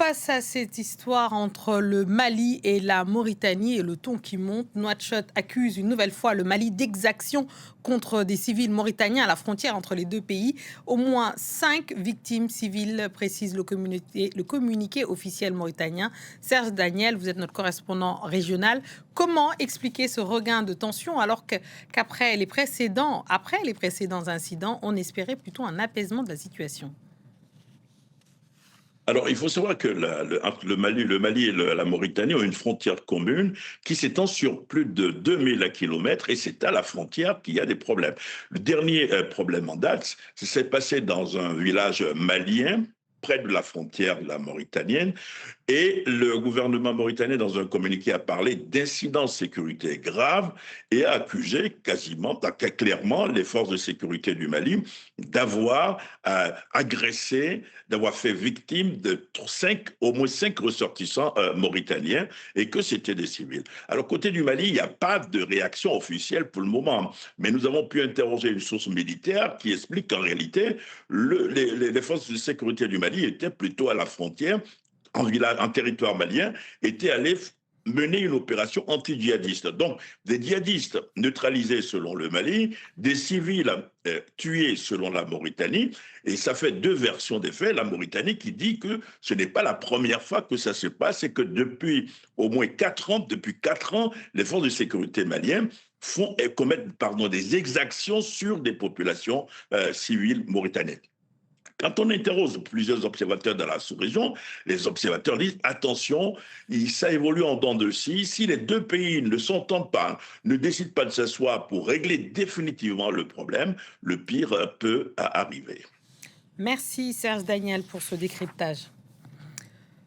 Face à cette histoire entre le Mali et la Mauritanie et le ton qui monte, Nouakchott accuse une nouvelle fois le Mali d'exactions contre des civils mauritaniens à la frontière entre les deux pays. Au moins 5 victimes civiles, précise le communiqué officiel mauritanien. Serge Daniel, vous êtes notre correspondant régional. Comment expliquer ce regain de tension alors qu'après après les précédents incidents, on espérait plutôt un apaisement de la situation? Alors, il faut savoir que entre le Mali et la Mauritanie ont une frontière commune qui s'étend sur plus de 2 000 kilomètres et c'est à la frontière qu'il y a des problèmes. Le dernier problème en date, ça s'est passé dans un village malien près de la frontière de la mauritanienne et le gouvernement mauritanien, dans un communiqué, a parlé d'incidents de sécurité graves et a accusé clairement les forces de sécurité du Mali d'avoir agressé, d'avoir fait victime de au moins cinq ressortissants mauritaniens et que c'était des civils. Alors, côté du Mali, il n'y a pas de réaction officielle pour le moment, mais nous avons pu interroger une source militaire qui explique qu'en réalité, les forces de sécurité du Mali étaient plutôt à la frontière en territoire malien, étaient allés mener une opération anti-djihadiste. Donc, des djihadistes neutralisés selon le Mali, des civils tués selon la Mauritanie, et ça fait deux versions des faits. La Mauritanie qui dit que ce n'est pas la première fois que ça se passe, et que depuis au moins 4 ans, les forces de sécurité maliennes font et commettent des exactions sur des populations civiles mauritaniennes. Quand on interroge plusieurs observateurs dans la sous-région, les observateurs disent attention, ça évolue en dents de scie. Si les deux pays ne s'entendent pas, ne décident pas de s'asseoir pour régler définitivement le problème, le pire peut arriver. Merci Serge Daniel pour ce décryptage.